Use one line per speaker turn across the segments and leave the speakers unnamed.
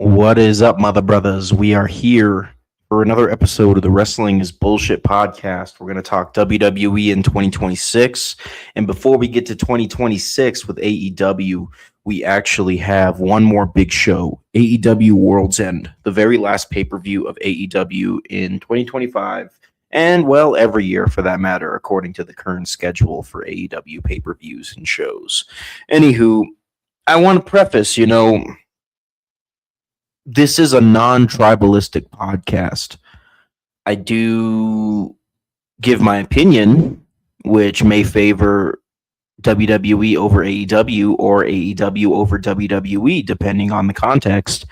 What is up, mother brothers? We are here for another episode of the Wrestling is Bullshit podcast. We're going to talk WWE in 2026. And before we get to 2026 with AEW, we actually have one more big show, AEW World's End, the very last pay-per-view of AEW in 2025. And, well, every year for that matter, according to the current schedule for AEW pay-per-views and shows. Anywho, I want to preface, this is a non-tribalistic podcast. I do give my opinion, which may favor WWE over AEW or AEW over WWE, depending on the context.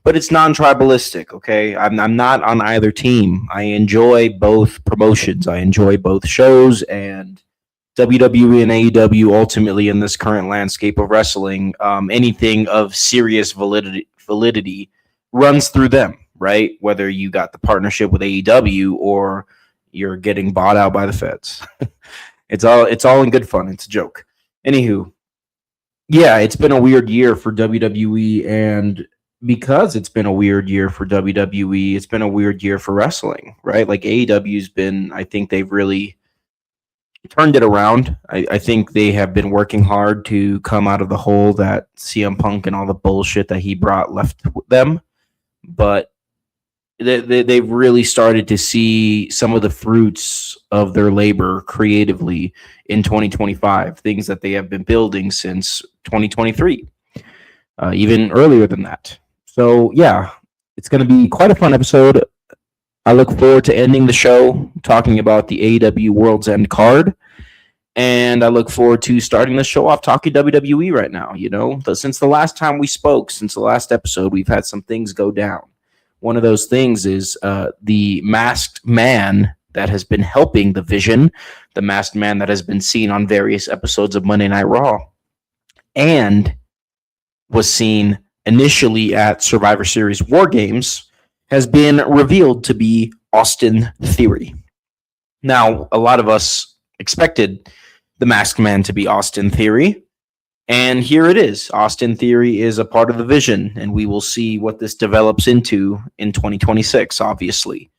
But it's non-tribalistic, okay? I'm not on either team. I enjoy both promotions. I enjoy both shows, and WWE and AEW ultimately in this current landscape of wrestling, anything of serious validity runs through them, right? Whether you got the partnership with AEW or you're getting bought out by the feds. it's all in good fun. It's a joke. Anywho, yeah, it's been a weird year for WWE, and because it's been a weird year for WWE, it's been a weird year for wrestling, right? Like AEW's been, I think they've really turned it around. I think they have been working hard to come out of the hole that CM Punk and all the bullshit that he brought left them. But they've really started to see some of the fruits of their labor creatively in 2025, things that they have been building since 2023, even earlier than that. So, yeah, it's going to be quite a fun episode. I look forward to ending the show talking about the AEW World's End card. And I look forward to starting the show off talking WWE right now. Since the last time we spoke, since the last episode, we've had some things go down. One of those things is the masked man that has been helping the Vision, the masked man that has been seen on various episodes of Monday Night Raw, and was seen initially at Survivor Series War Games, has been revealed to be Austin Theory. Now, a lot of us expected the masked man to be Austin Theory, and here it is. Austin Theory is a part of the Vision, and we will see what this develops into in 2026, obviously.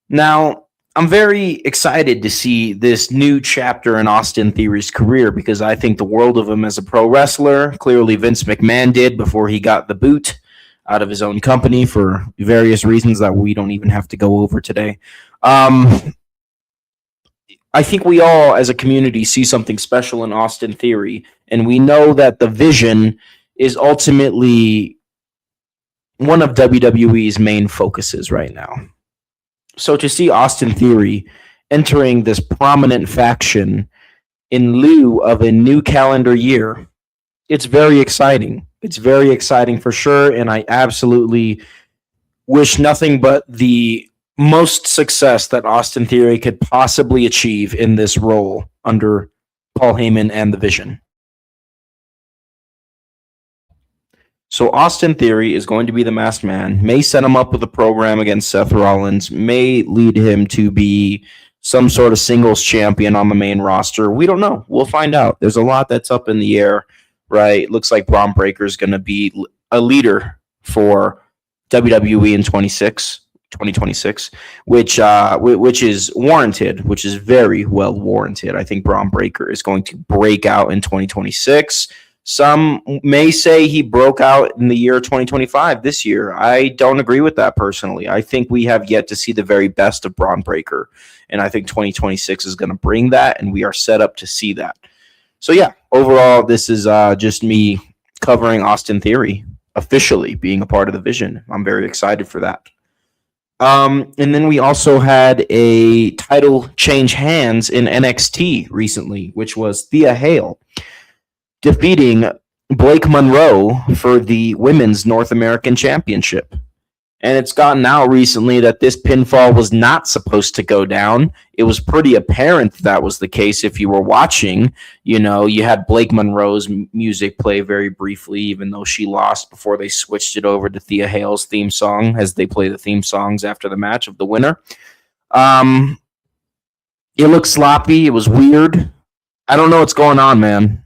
Now, I'm very excited to see this new chapter in Austin Theory's career because I think the world of him as a pro wrestler. Clearly, Vince McMahon did before he got the boot out of his own company for various reasons that we don't even have to go over today. I think we all, as a community, see something special in Austin Theory, and we know that the Vision is ultimately one of WWE's main focuses right now. So to see Austin Theory entering this prominent faction in lieu of a new calendar year, it's very exciting. It's very exciting for sure, and I absolutely wish nothing but the most success that Austin Theory could possibly achieve in this role under Paul Heyman and the Vision. So Austin Theory is going to be the masked man, may set him up with a program against Seth Rollins, may lead him to be some sort of singles champion on the main roster. We don't know. We'll find out. There's a lot that's up in the air, right? It looks like Braun Breaker is going to be a leader for WWE in 2026, which is warranted, which is very well warranted. I think Braun Breaker is going to break out in 2026. Some may say he broke out in the year 2025 this year. I don't agree with that personally. I think we have yet to see the very best of Braun Breaker, and I think 2026 is going to bring that, and we are set up to see that. So yeah, overall, this is just me covering Austin Theory officially being a part of the Vision. I'm very excited for that. And then we also had a title change hands in NXT recently, which was Thea Hale defeating Blake Monroe for the Women's North American Championship. And it's gotten out recently that this pinfall was not supposed to go down. It was pretty apparent that was the case if you were watching. You had Blake Monroe's music play very briefly, even though she lost before they switched it over to Thea Hale's theme song as they play the theme songs after the match of the winner. It looked sloppy. It was weird. I don't know what's going on, man.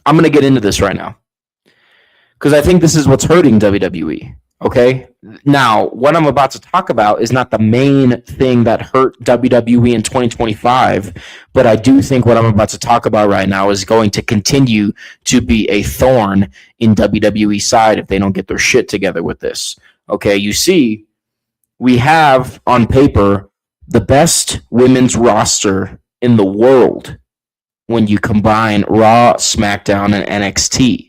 I'm going to get into this right now. because I think this is what's hurting WWE. Okay. Now, what I'm about to talk about is not the main thing that hurt WWE in 2025, but I do think what I'm about to talk about right now is going to continue to be a thorn in WWE side if they don't get their shit together with this. Okay. You see, we have on paper the best women's roster in the world when you combine Raw, SmackDown, and NXT.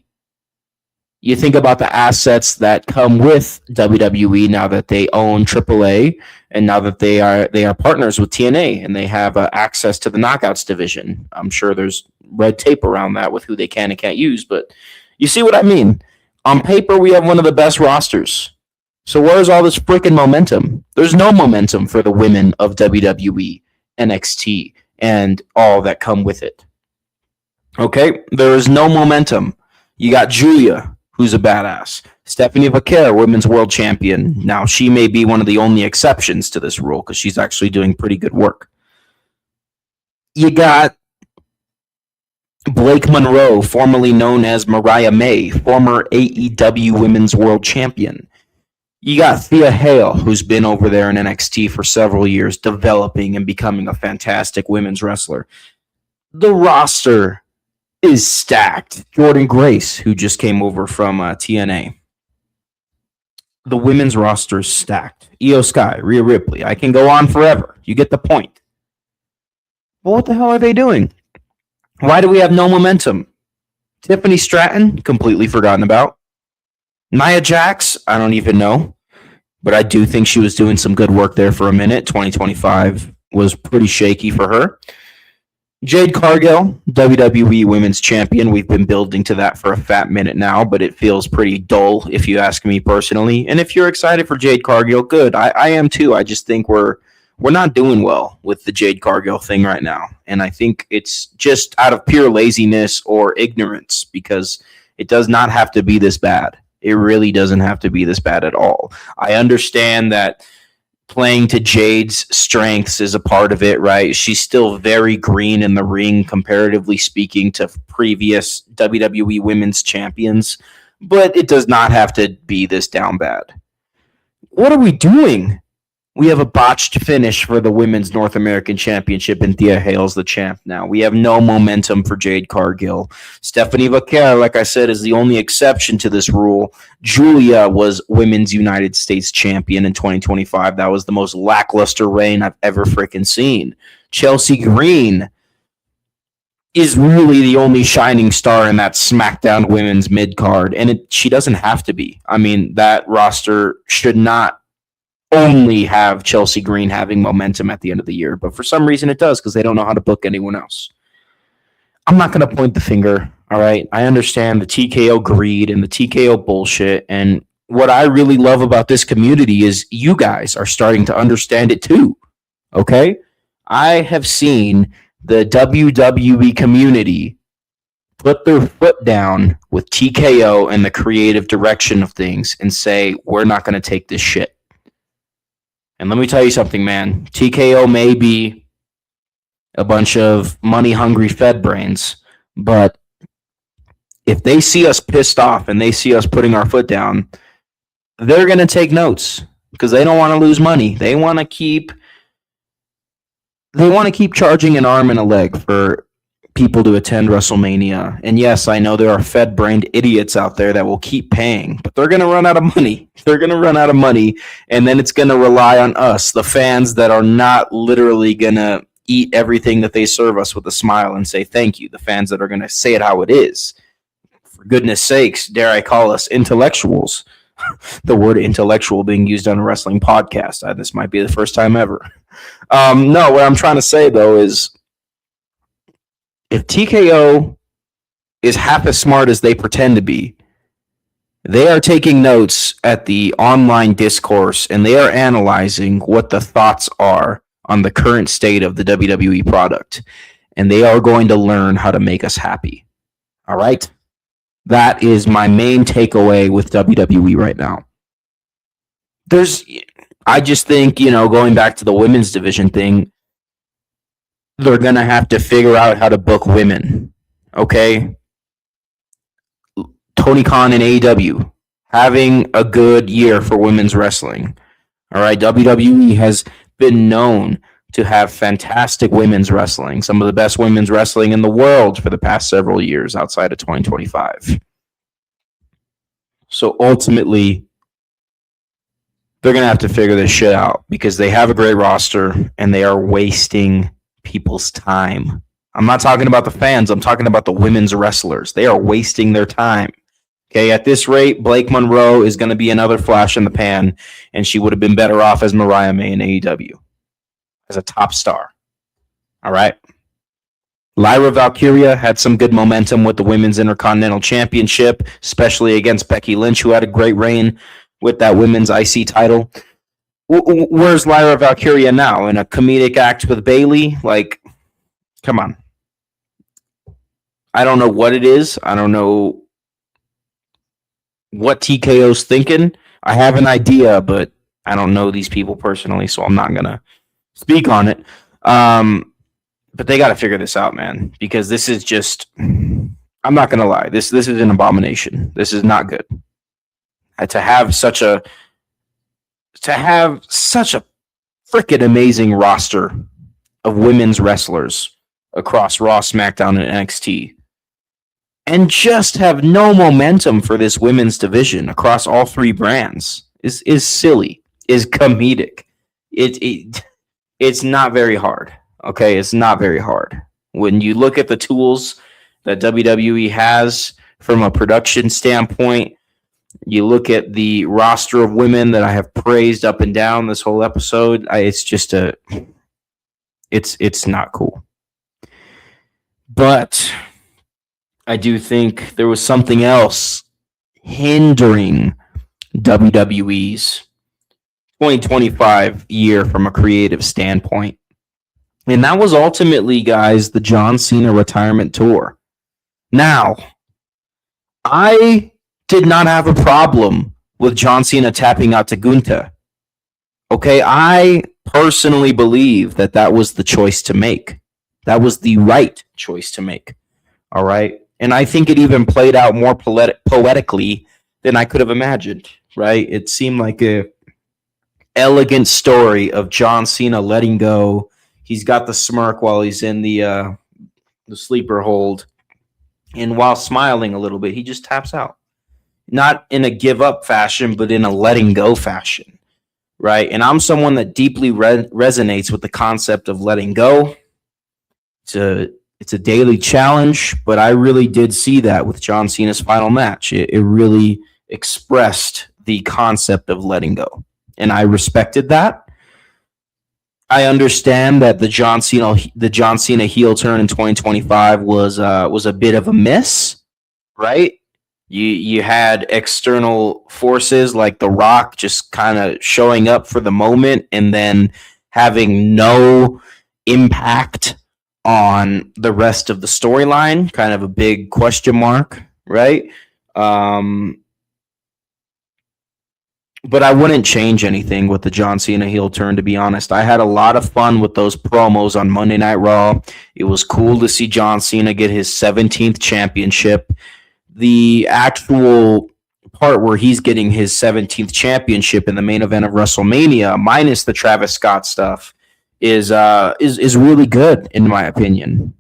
You think about the assets that come with WWE now that they own AAA and now that they are partners with TNA and they have access to the Knockouts division. I'm sure there's red tape around that with who they can and can't use, but you see what I mean? On paper, we have one of the best rosters. So where's all this freaking momentum? There's no momentum for the women of WWE, NXT, and all that come with it. Okay, there is no momentum. You got Julia, who's a badass. Stephanie Vaquer, women's world champion. Now, she may be one of the only exceptions to this rule because she's actually doing pretty good work. You got Blake Monroe, formerly known as Mariah May, former AEW women's world champion. You got Thea Hale, who's been over there in NXT for several years, developing and becoming a fantastic women's wrestler. The roster is stacked. Jordan Grace, who just came over from TNA. The women's roster is stacked. Io Sky, Rhea Ripley. I can go on forever. You get the point. But what the hell are they doing? Why do we have no momentum? Tiffany Stratton, completely forgotten about. Nia Jax, I don't even know. But I do think she was doing some good work there for a minute. 2025 was pretty shaky for her. Jade Cargill, WWE Women's Champion. We've been building to that for a fat minute now, but it feels pretty dull if you ask me personally. And if you're excited for Jade Cargill, good. I am too. I just think we're not doing well with the Jade Cargill thing right now. And I think it's just out of pure laziness or ignorance because it does not have to be this bad. It really doesn't have to be this bad at all. I understand that playing to Jade's strengths is a part of it, right? She's still very green in the ring, comparatively speaking, to previous WWE Women's Champions, but it does not have to be this down bad. What are we doing? We have a botched finish for the Women's North American Championship, and Thea Hale's the champ now. We have no momentum for Jade Cargill. Stephanie Vaquer, like I said, is the only exception to this rule. Julia was Women's United States Champion in 2025. That was the most lackluster reign I've ever freaking seen. Chelsea Green is really the only shining star in that SmackDown Women's mid-card, and she doesn't have to be. I mean, that roster should not only have Chelsea Green having momentum at the end of the year, but for some reason it does because they don't know how to book anyone else. I'm not going to point the finger, all right? I understand the TKO greed and the TKO bullshit, and what I really love about this community is you guys are starting to understand it too, okay? I have seen the WWE community put their foot down with TKO and the creative direction of things and say, we're not going to take this shit. And let me tell you something, man. TKO may be a bunch of money-hungry Fed brains, but if they see us pissed off and they see us putting our foot down, they're going to take notes because they don't want to lose money. They want to keep charging an arm and a leg for people to attend WrestleMania. And yes, I know there are Fed-brained idiots out there that will keep paying, but they're going to run out of money. They're going to run out of money, and then it's going to rely on us, the fans that are not literally going to eat everything that they serve us with a smile and say thank you, the fans that are going to say it how it is. For goodness sakes, dare I call us intellectuals? The word intellectual being used on a wrestling podcast. This might be the first time ever. No, what I'm trying to say, though, is if TKO is half as smart as they pretend to be, they are taking notes at the online discourse and they are analyzing what the thoughts are on the current state of the WWE product. And they are going to learn how to make us happy. All right? That is my main takeaway with WWE right now. I just think, going back to the women's division thing, they're going to have to figure out how to book women, okay? Tony Khan and AEW having a good year for women's wrestling. All right, WWE has been known to have fantastic women's wrestling, some of the best women's wrestling in the world for the past several years outside of 2025. So ultimately, they're going to have to figure this shit out because they have a great roster and they are wasting people's time. I'm not talking about the fans. I'm talking about the women's wrestlers. They are wasting their time. Okay, at this rate, Blake Monroe is going to be another flash in the pan, and she would have been better off as Mariah May in AEW as a top star. All right. Lyra Valkyria had some good momentum with the Women's Intercontinental Championship, especially against Becky Lynch, who had a great reign with that Women's IC title. Where's Lyra Valkyria now? In a comedic act with Bayley? Like, come on. I don't know what it is. I don't know what TKO's thinking. I have an idea, but I don't know these people personally, so I'm not going to speak on it. But they got to figure this out, man, because this is just, I'm not going to lie. This is an abomination. This is not good. To have such a freaking amazing roster of women's wrestlers across Raw, SmackDown, and NXT, and just have no momentum for this women's division across all three brands is silly, is comedic. It's not very hard. Okay, it's not very hard. When you look at the tools that WWE has from a production standpoint, you look at the roster of women that I have praised up and down this whole episode, it's not cool. But I do think there was something else hindering WWE's 2025 year from a creative standpoint. And that was ultimately, guys, the John Cena retirement tour. Now, I did not have a problem with John Cena tapping out to Gunther. Okay, I personally believe that was the choice to make. That was the right choice to make. All right. And I think it even played out more poetically than I could have imagined. Right. It seemed like a elegant story of John Cena letting go. He's got the smirk while he's in the sleeper hold. And while smiling a little bit, he just taps out. Not in a give up fashion, but in a letting go fashion. Right. And I'm someone that deeply resonates with the concept of letting go. It's a daily challenge, but I really did see that with John Cena's final match. It really expressed the concept of letting go. And I respected that. I understand that the John Cena heel turn in 2025 was a bit of a miss, right? You had external forces like The Rock just kind of showing up for the moment and then having no impact on the rest of the storyline, kind of a big question mark, right? But I wouldn't change anything with the John Cena heel turn, to be honest. I had a lot of fun with those promos on Monday Night Raw. It was cool to see John Cena get his 17th championship. The actual part where he's getting his 17th championship in the main event of WrestleMania, minus the Travis Scott stuff, is really good, in my opinion.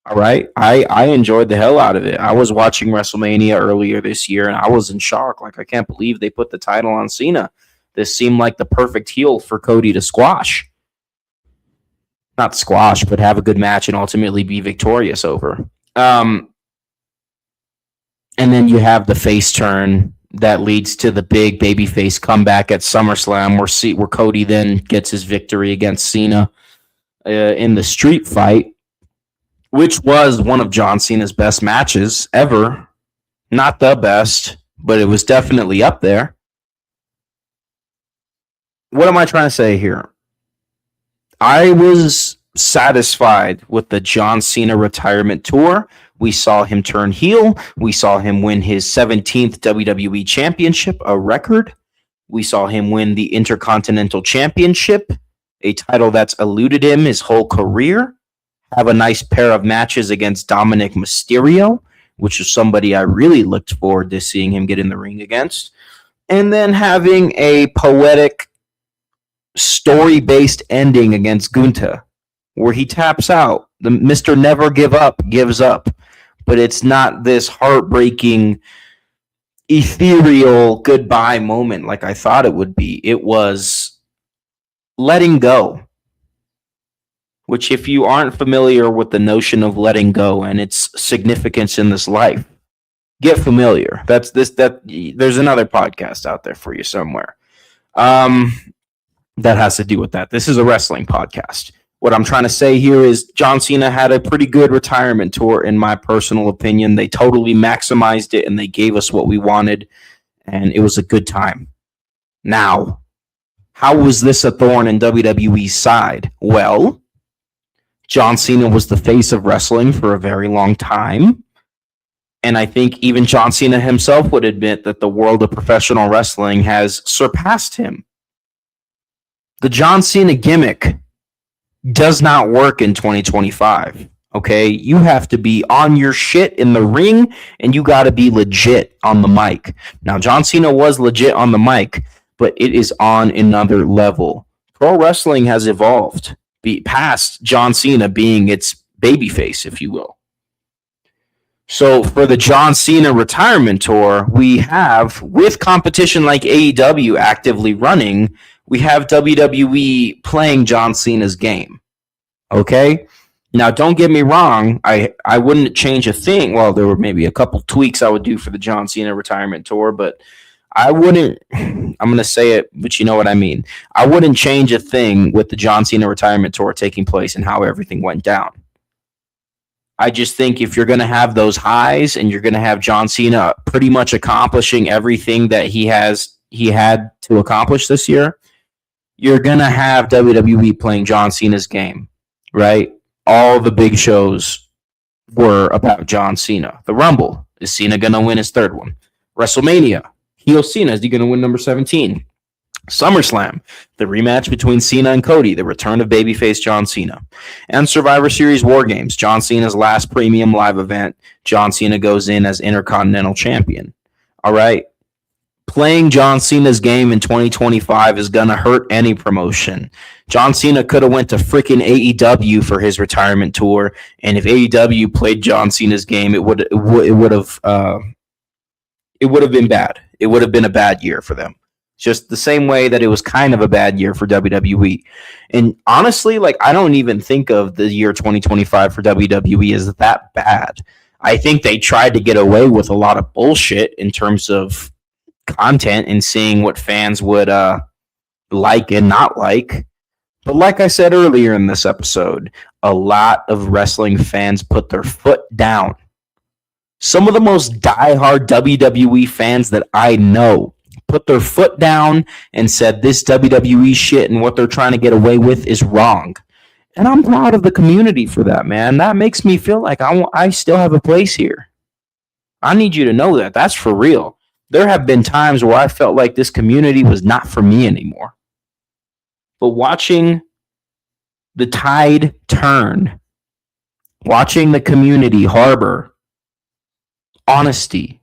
All right. I enjoyed the hell out of it. I was watching WrestleMania earlier this year, and I was in shock. Like, I can't believe they put the title on Cena. This seemed like the perfect heel for Cody to squash. Not squash, but have a good match and ultimately be victorious over. And then you have the face turn that leads to the big babyface comeback at SummerSlam, where Cody then gets his victory against Cena in the street fight, which was one of John Cena's best matches ever. Not the best, but it was definitely up there. What am I trying to say here? I was satisfied with the John Cena retirement tour. We saw him turn heel. We saw him win his 17th WWE Championship, a record. We saw him win the Intercontinental Championship, a title that's eluded him his whole career. Have a nice pair of matches against Dominic Mysterio, which is somebody I really looked forward to seeing him get in the ring against. And then having a poetic, story-based ending against Gunther, where he taps out. The Mr. Never Give Up gives up. But it's not this heartbreaking, ethereal goodbye moment like I thought it would be. It was letting go. Which, if you aren't familiar with the notion of letting go and its significance in this life, get familiar. There's another podcast out there for you somewhere. That has to do with that. This is a wrestling podcast. What I'm trying to say here is John Cena had a pretty good retirement tour, in my personal opinion. They totally maximized it, and they gave us what we wanted, and it was a good time. Now, how was this a thorn in WWE's side? Well, John Cena was the face of wrestling for a very long time. And I think even John Cena himself would admit that the world of professional wrestling has surpassed him. The John Cena gimmick does not work in 2025. Okay? You have to be on your shit in the ring, and you got to be legit on the mic. Now, John Cena was legit on the mic, but it is on another level. Pro wrestling has evolved past John Cena being its babyface, if you will. So for the John Cena retirement tour, we have, with competition like AEW actively running, we have WWE playing John Cena's game. Okay? Now, don't get me wrong. I wouldn't change a thing. Well, there were maybe a couple tweaks I would do for the John Cena retirement tour, but I wouldn't, I'm going to say it, but you know what I mean. I wouldn't change a thing with the John Cena retirement tour taking place and how everything went down. I just think if you're going to have those highs and you're going to have John Cena pretty much accomplishing everything that he had to accomplish this year, you're going to have WWE playing John Cena's game, right? All the big shows were about John Cena. The Rumble, is Cena going to win his third one? WrestleMania, heel Cena, is he going to win number 17? SummerSlam, the rematch between Cena and Cody, the return of babyface John Cena. And Survivor Series War Games, John Cena's last premium live event. John Cena goes in as Intercontinental Champion. All right. Playing John Cena's game in 2025 is going to hurt any promotion. John Cena could have went to freaking AEW for his retirement tour, and if AEW played John Cena's game, it would have been bad. It would have been a bad year for them. Just the same way that it was kind of a bad year for WWE. And honestly, like, I don't even think of the year 2025 for WWE as that bad. I think they tried to get away with a lot of bullshit in terms of content and seeing what fans would like and not like. But like I said earlier in this episode, a lot of wrestling fans put their foot down. Some of the most diehard WWE fans that I know put their foot down and said this WWE shit and what they're trying to get away with is wrong. And I'm proud of the community for that, man. That makes me feel like I still have a place here. I need you to know that. That's for real. There have been times where I felt like this community was not for me anymore. But watching the tide turn, watching the community harbor honesty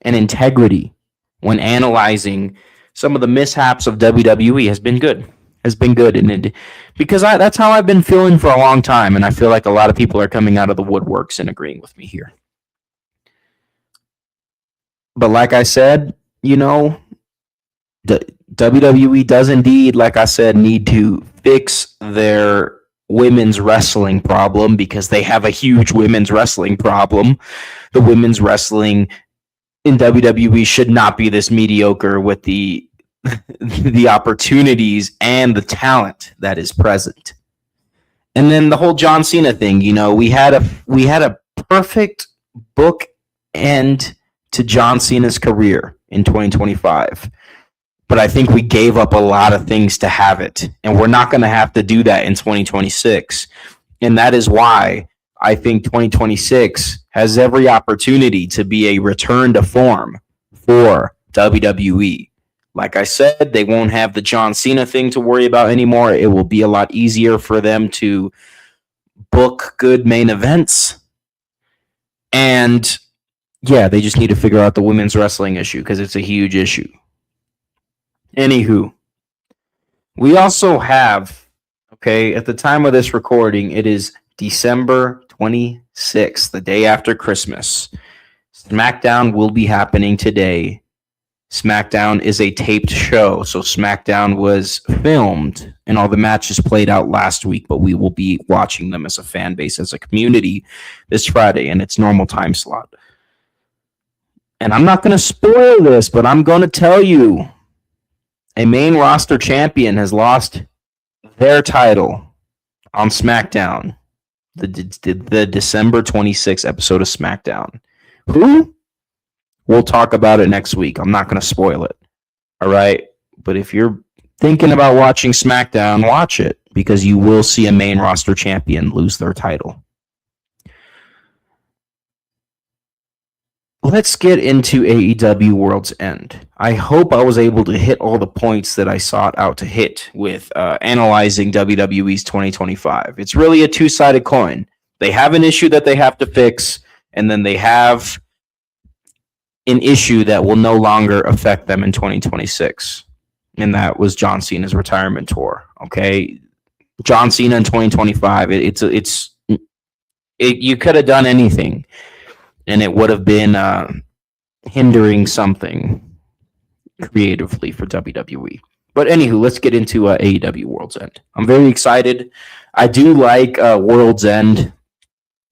and integrity when analyzing some of the mishaps of WWE has been good. And because that's how I've been feeling for a long time, and I feel like a lot of people are coming out of the woodworks and agreeing with me here. But like I said, you know, the WWE does indeed, like I said, need to fix their women's wrestling problem, because they have a huge women's wrestling problem. The women's wrestling in WWE should not be this mediocre with the opportunities and the talent that is present. And then the whole John Cena thing, you know, we had a perfect book end to John Cena's career in 2025. But I think we gave up a lot of things to have it, and we're not going to have to do that in 2026. And that is why I think 2026 has every opportunity to be a return to form for WWE. Like I said, they won't have the John Cena thing to worry about anymore. It will be a lot easier for them to book good main events. And yeah, they just need to figure out the women's wrestling issue because it's a huge issue. Anywho, we also have, okay, at the time of this recording, it is December 26th, the day after Christmas. SmackDown will be happening today. SmackDown is a taped show, so SmackDown was filmed and all the matches played out last week, but we will be watching them as a fan base, as a community this Friday in its normal time slot. And I'm not going to spoil this, but I'm going to tell you a main roster champion has lost their title on SmackDown, the December 26th episode of SmackDown. Who? We'll talk about it next week. I'm not going to spoil it. All right? But if you're thinking about watching SmackDown, watch it because you will see a main roster champion lose their title. Let's get into AEW World's End. I hope I was able to hit all the points that I sought out to hit with analyzing WWE's 2025. It's really a two-sided coin. They have an issue that they have to fix, and then they have an issue that will no longer affect them in 2026. And that was John Cena's retirement tour. Okay? John Cena in 2025, you could have done anything. And it would have been hindering something creatively for WWE. But anywho, let's get into AEW World's End. I'm very excited. I do like World's End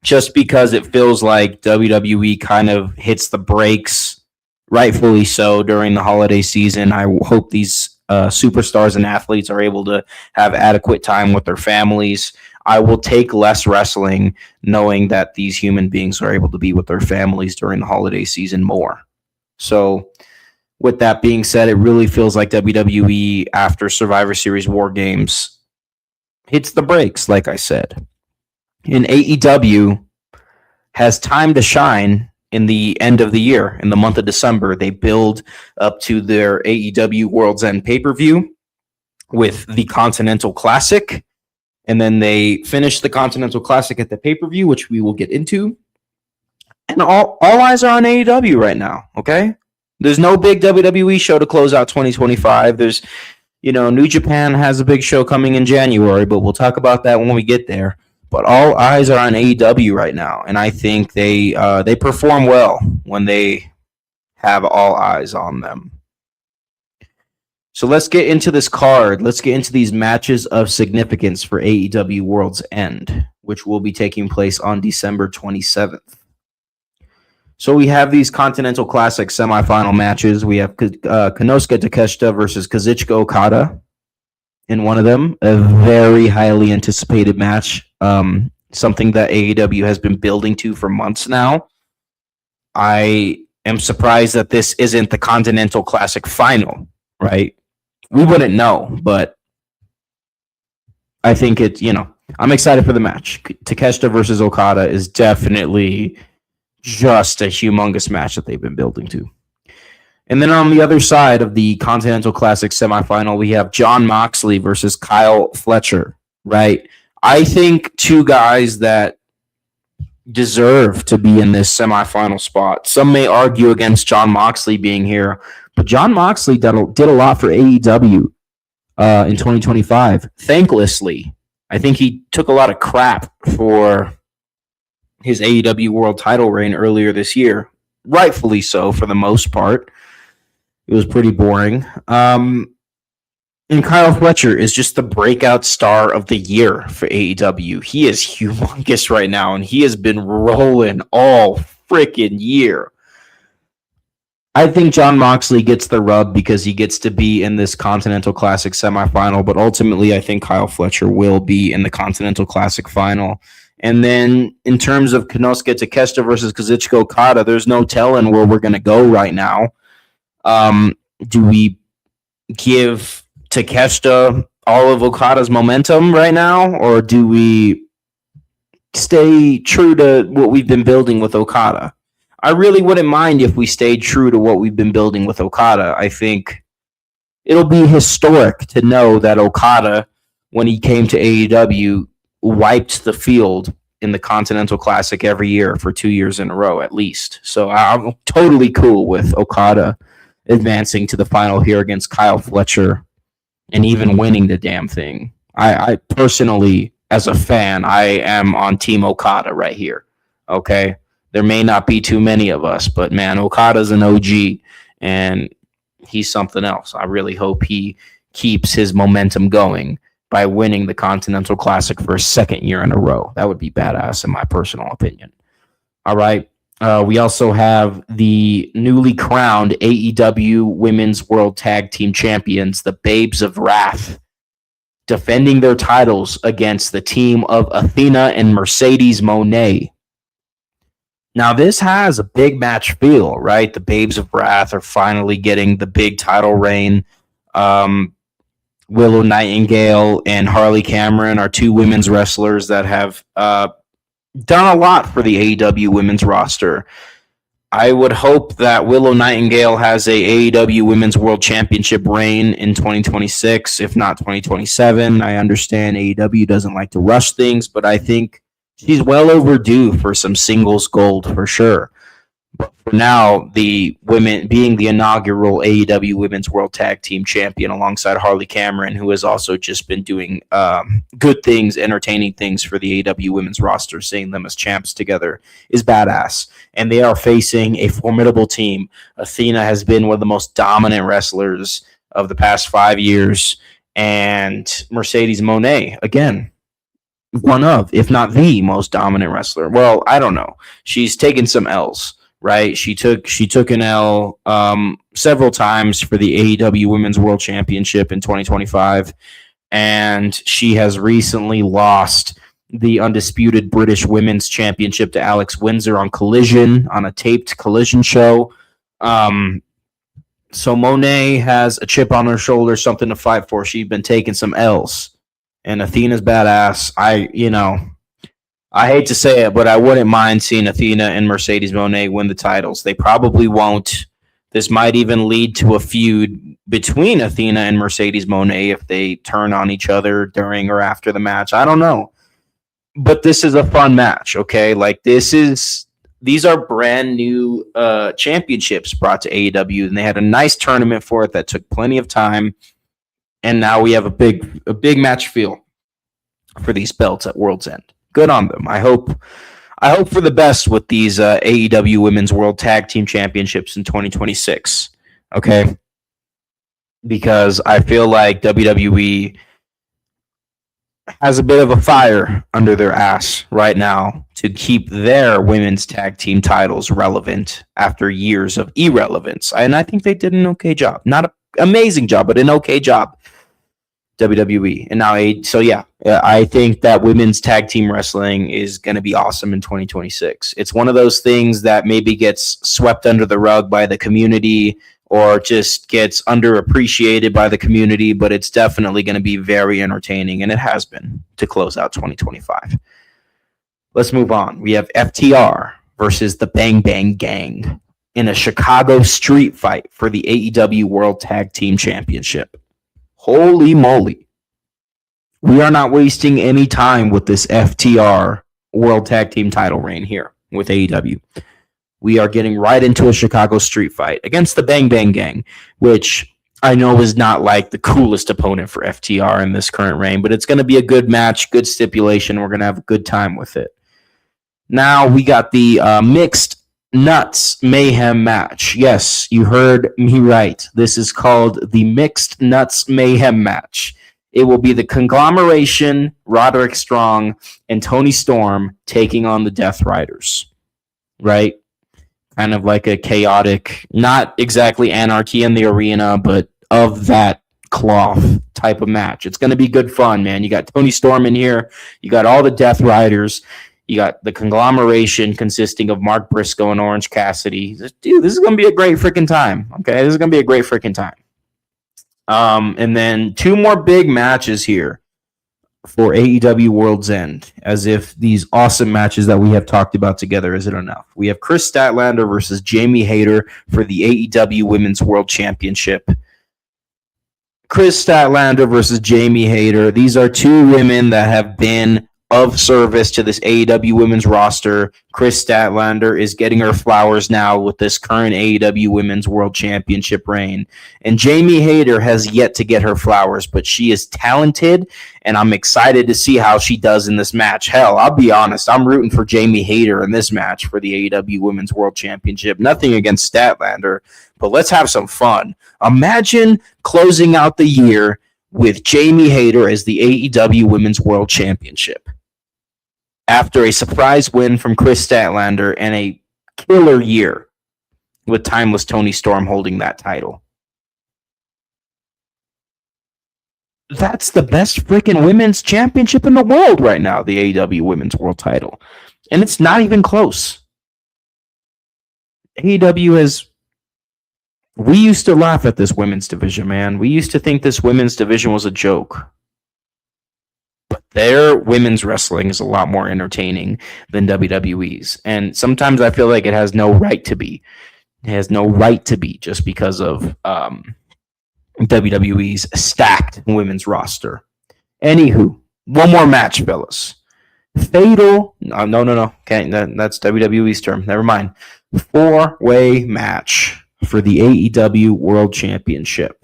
just because it feels like WWE kind of hits the brakes, rightfully so, during the holiday season. I hope these superstars and athletes are able to have adequate time with their families. I will take less wrestling knowing that these human beings are able to be with their families during the holiday season more. So with that being said, it really feels like WWE after Survivor Series War Games hits the brakes, like I said. And AEW has time to shine in the end of the year, in the month of December. They build up to their AEW World's End pay-per-view with the Continental Classic. And then they finish the Continental Classic at the pay-per-view, which we will get into. And all eyes are on AEW right now, okay? There's no big WWE show to close out 2025. There's, New Japan has a big show coming in January, but we'll talk about that when we get there. But all eyes are on AEW right now, and I think they perform well when they have all eyes on them. So let's get into this card. Let's get into these matches of significance for AEW World's End, which will be taking place on December 27th. So we have these Continental Classic semifinal matches. We have Konosuke Takeshita versus Kazuchika Okada in one of them, a very highly anticipated match, something that AEW has been building to for months now. I am surprised that this isn't the Continental Classic final, right? We wouldn't know, but I think I'm excited for the match. Takeshita versus Okada is definitely just a humongous match that they've been building to. And then on the other side of the Continental Classic semifinal, we have Jon Moxley versus Kyle Fletcher, right? I think two guys that deserve to be in this semifinal spot. Some may argue against Jon Moxley being here, but Jon Moxley did a lot for AEW in 2025, thanklessly. I think he took a lot of crap for his AEW World title reign earlier this year. Rightfully so, for the most part. It was pretty boring. And Kyle Fletcher is just the breakout star of the year for AEW. He is humongous right now, and he has been rolling all freaking year. I think Jon Moxley gets the rub because he gets to be in this Continental Classic semifinal, but ultimately I think Kyle Fletcher will be in the Continental Classic final. And then in terms of Konosuke Takeshita versus Kazuchika Okada, there's no telling where we're going to go right now. Do we give Takeshita all of Okada's momentum right now, or do we stay true to what we've been building with Okada? I really wouldn't mind if we stayed true to what we've been building with Okada. I think it'll be historic to know that Okada, when he came to AEW, wiped the field in the Continental Classic every year for 2 years in a row at least. So I'm totally cool with Okada advancing to the final here against Kyle Fletcher and even winning the damn thing. I personally, as a fan, I am on Team Okada right here. Okay, there may not be too many of us, but man, Okada's an OG, and he's something else. I really hope he keeps his momentum going by winning the Continental Classic for a second year in a row. That would be badass, in my personal opinion. All right. We also have the newly crowned AEW Women's World Tag Team Champions, the Babes of Wrath, defending their titles against the team of Athena and Mercedes Moné. Now, this has a big match feel, right? The Babes of Wrath are finally getting the big title reign. Willow Nightingale and Harley Cameron are two women's wrestlers that have done a lot for the AEW women's roster. I would hope that Willow Nightingale has a AEW Women's World Championship reign in 2026, if not 2027. I understand AEW doesn't like to rush things, but I think she's well overdue for some singles gold for sure. But for now, the women being the inaugural AEW Women's World Tag Team Champion alongside Harley Cameron, who has also just been doing good things, entertaining things for the AEW Women's roster, seeing them as champs together is badass. And they are facing a formidable team. Athena has been one of the most dominant wrestlers of the past 5 years. And Mercedes Moné, again, one of, if not the most dominant wrestler. Well, I don't know. She's taken some L's. Right, she took an L several times for the AEW Women's World Championship in 2025, and she has recently lost the undisputed British Women's Championship to Alex Windsor on Collision, on a taped Collision show. So Moné has a chip on her shoulder, something to fight for. She's been taking some L's, and Athena's badass. I hate to say it, but I wouldn't mind seeing Athena and Mercedes Moné win the titles. They probably won't. This might even lead to a feud between Athena and Mercedes Moné if they turn on each other during or after the match. I don't know. But this is a fun match, okay? Like, these are brand new championships brought to AEW, and they had a nice tournament for it that took plenty of time. And now we have a big match feel for these belts at World's End. Good on them. I hope for the best with these AEW Women's World Tag Team Championships in 2026. Okay, because I feel like WWE has a bit of a fire under their ass right now to keep their women's tag team titles relevant after years of irrelevance, and I think they did an okay job. Not an amazing job, but an okay job. WWE. And now, I think that women's tag team wrestling is going to be awesome in 2026. It's one of those things that maybe gets swept under the rug by the community or just gets underappreciated by the community, but it's definitely going to be very entertaining, and it has been to close out 2025. Let's move on. We have FTR versus the Bang Bang Gang in a Chicago street fight for the AEW World Tag Team Championship. Holy moly. We are not wasting any time with this FTR World Tag Team title reign here with AEW. We are getting right into a Chicago street fight against the Bang Bang Gang, which I know is not like the coolest opponent for FTR in this current reign, but it's going to be a good match, good stipulation. We're going to have a good time with it. Now we got the mixed Nuts Mayhem match. Yes, you heard me right. This is called the Mixed Nuts Mayhem match. It will be the conglomeration, Roderick Strong and Tony Storm taking on the Death Riders. Right? Kind of like a chaotic, not exactly anarchy in the arena, but of that cloth type of match. It's going to be good fun, man. You got Tony Storm in here. You got all the Death Riders. You got the conglomeration consisting of Mark Briscoe and Orange Cassidy. Dude, this is going to be a great freaking time. Okay, this is going to be a great freaking time. And then two more big matches here for AEW World's End, as if these awesome matches that we have talked about together isn't enough. We have Chris Statlander versus Jamie Hayter for the AEW Women's World Championship. Chris Statlander versus Jamie Hayter. These are two women that have been of service to this AEW women's roster. Chris Statlander is getting her flowers now with this current AEW Women's World Championship reign. And Jamie Hayter has yet to get her flowers, but she is talented, and I'm excited to see how she does in this match. Hell, I'll be honest, I'm rooting for Jamie Hayter in this match for the AEW Women's World Championship. Nothing against Statlander, but let's have some fun. Imagine closing out the year with Jamie Hayter as the AEW Women's World Championship after a surprise win from Chris Statlander and a killer year with Timeless Toni Storm holding that title. That's the best freaking women's championship in the world right now, the AEW Women's World title. And it's not even close. AEW has... We used to laugh at this women's division, man. We used to think this women's division was a joke. But their women's wrestling is a lot more entertaining than WWE's. And sometimes I feel like it has no right to be. It has no right to be just because of WWE's stacked women's roster. Anywho, one more match, fellas. Fatal. No. Okay, that's WWE's term. Never mind. 4-way match for the AEW World Championship.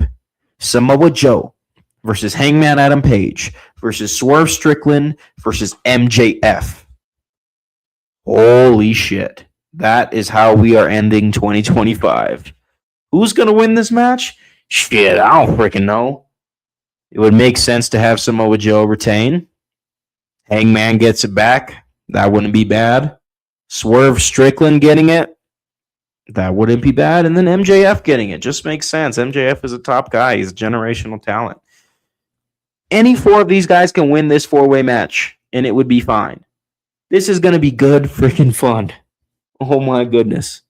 Samoa Joe versus Hangman Adam Page versus Swerve Strickland versus MJF. Holy shit. That is how we are ending 2025. Who's going to win this match? Shit, I don't freaking know. It would make sense to have Samoa Joe retain. Hangman gets it back. That wouldn't be bad. Swerve Strickland getting it. That wouldn't be bad. And then MJF getting it. Just makes sense. MJF is a top guy. He's a generational talent. Any four of these guys can win this 4-way match, and it would be fine. This is going to be good freaking fun. Oh my goodness.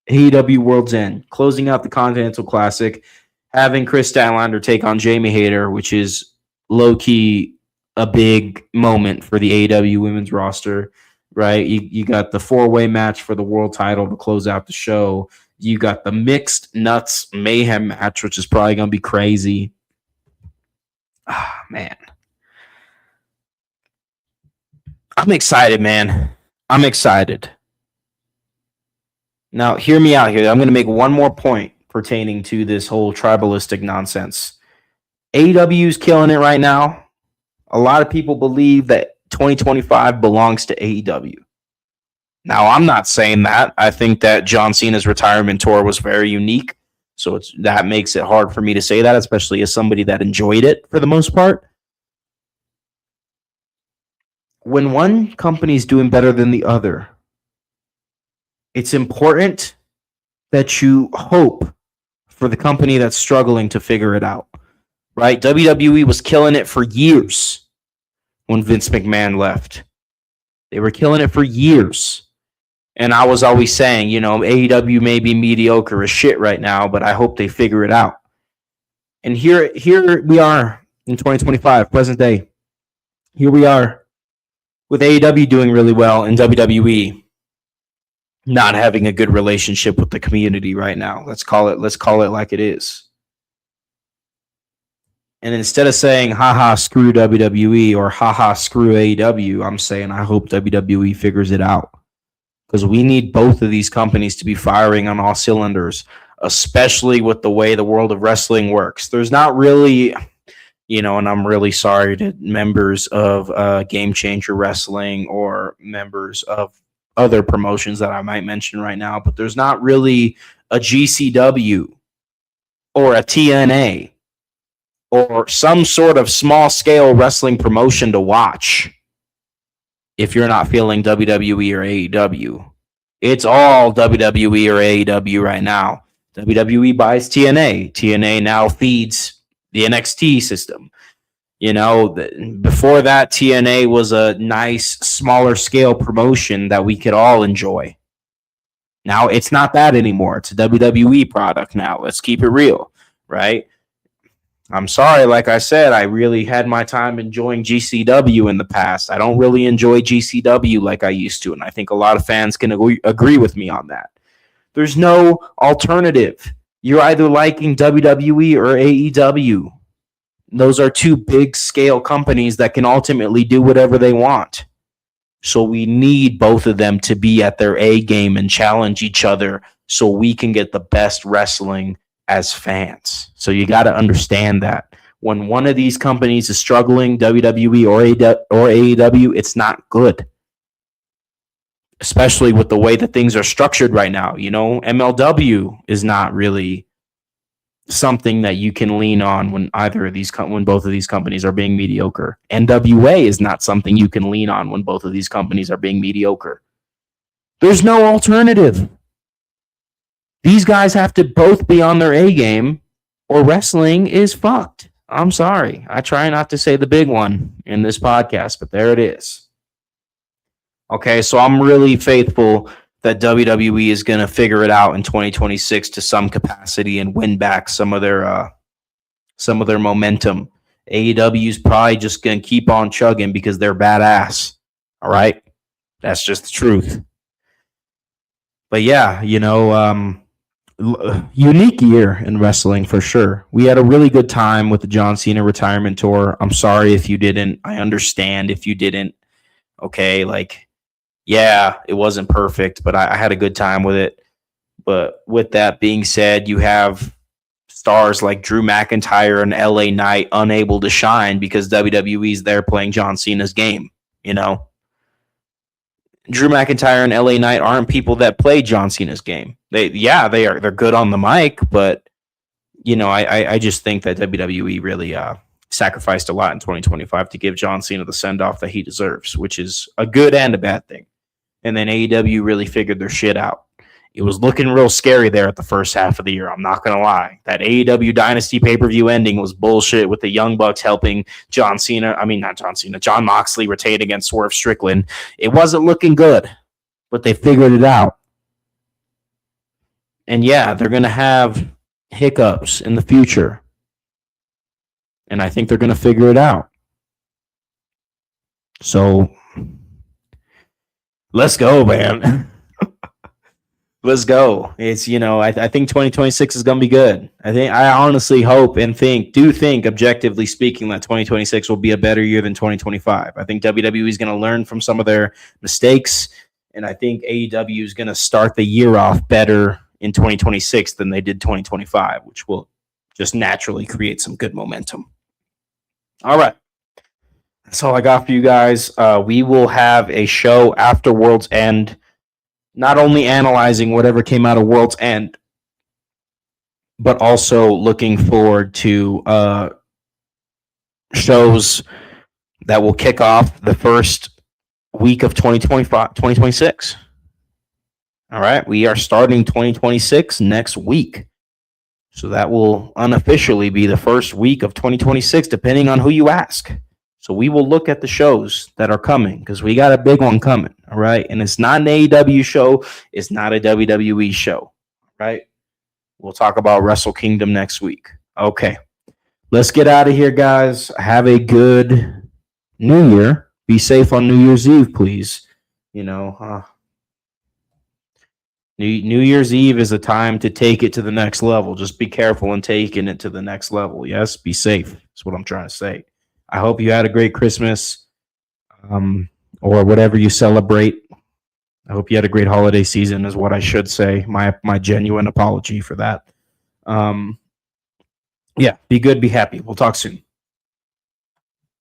AEW World's End, closing out the Continental Classic, having Chris Statlander take on Jamie Hayter, which is low-key a big moment for the AEW women's roster, right? You got the 4-way match for the world title to close out the show. You got the Mixed Nuts Mayhem match, which is probably going to be crazy. Ah, man. I'm excited, man. I'm excited. Now, hear me out here. I'm going to make one more point pertaining to this whole tribalistic nonsense. AEW's killing it right now. A lot of people believe that 2025 belongs to AEW. Now, I'm not saying that. I think that John Cena's retirement tour was very unique. So that makes it hard for me to say that, especially as somebody that enjoyed it for the most part. When one company's doing better than the other, it's important that you hope for the company that's struggling to figure it out, right? WWE was killing it for years when Vince McMahon left. They were killing it for years. And I was always saying, AEW may be mediocre as shit right now, but I hope they figure it out. And here we are in 2025, present day. Here we are with AEW doing really well and WWE not having a good relationship with the community right now. Let's call it like it is. And instead of saying, haha, screw WWE or haha, screw AEW, I'm saying I hope WWE figures it out. Because we need both of these companies to be firing on all cylinders, especially with the way the world of wrestling works. There's not really, and I'm really sorry to members of Game Changer Wrestling or members of other promotions that I might mention right now, but there's not really a GCW or a TNA or some sort of small-scale wrestling promotion to watch if you're not feeling WWE or AEW. It's all WWE or AEW right now. WWE buys TNA. TNA now feeds the NXT system. Before that, TNA was a nice, smaller scale promotion that we could all enjoy. Now, it's not that anymore. It's a WWE product now. Let's keep it real, right? I'm sorry, like I said, I really had my time enjoying GCW in the past. I don't really enjoy GCW like I used to, and I think a lot of fans can agree with me on that. There's no alternative. You're either liking WWE or AEW. Those are two big scale companies that can ultimately do whatever they want. So we need both of them to be at their A game and challenge each other so we can get the best wrestling as fans. So you got to understand that. When one of these companies is struggling, WWE or AEW, it's not good. Especially with the way that things are structured right now. You know, MLW is not really something that you can lean on when both of these companies are being mediocre. NWA is not something you can lean on when both of these companies are being mediocre. There's no alternative. These guys have to both be on their A game or wrestling is fucked. I'm sorry. I try not to say the big one in this podcast, but there it is. Okay, so I'm really faithful that WWE is going to figure it out in 2026 to some capacity and win back some of their momentum. AEW is probably just going to keep on chugging because they're badass. All right, that's just the truth. But yeah, unique year in wrestling for sure. We had a really good time with the John Cena retirement tour. I'm sorry if you didn't. I understand if you didn't. Okay, yeah, it wasn't perfect, but I had a good time with it. But with that being said, you have stars like Drew McIntyre and LA Knight unable to shine because WWE's there playing John Cena's game, Drew McIntyre and LA Knight aren't people that play John Cena's game. They're good on the mic, but I just think that WWE really sacrificed a lot in 2025 to give John Cena the send-off that he deserves, which is a good and a bad thing. And then AEW really figured their shit out. It was looking real scary there at the first half of the year. I'm not going to lie. That AEW Dynasty pay-per-view ending was bullshit with the Young Bucks helping John Moxley retain against Swerve Strickland. It wasn't looking good, but they figured it out. And yeah, they're going to have hiccups in the future. And I think they're going to figure it out. So let's go, man. Let's go. It's, I think 2026 is going to be good. I honestly hope and think, objectively speaking, that 2026 will be a better year than 2025. I think WWE is going to learn from some of their mistakes. And I think AEW is going to start the year off better in 2026 than they did 2025, which will just naturally create some good momentum. All right. That's all I got for you guys. We will have a show after World's End, not only analyzing whatever came out of World's End, but also looking forward to shows that will kick off the first week of 2026. All right. We are starting 2026 next week. So that will unofficially be the first week of 2026, depending on who you ask. So we will look at the shows that are coming because we got a big one coming. All right. And it's not an AEW show. It's not a WWE show. Right. We'll talk about Wrestle Kingdom next week. Okay. Let's get out of here, guys. Have a good New Year. Be safe on New Year's Eve, please. New Year's Eve is a time to take it to the next level. Just be careful in taking it to the next level. Yes, be safe. That's what I'm trying to say. I hope you had a great Christmas or whatever you celebrate. I hope you had a great holiday season is what I should say. My genuine apology for that. Yeah, be good, be happy. We'll talk soon.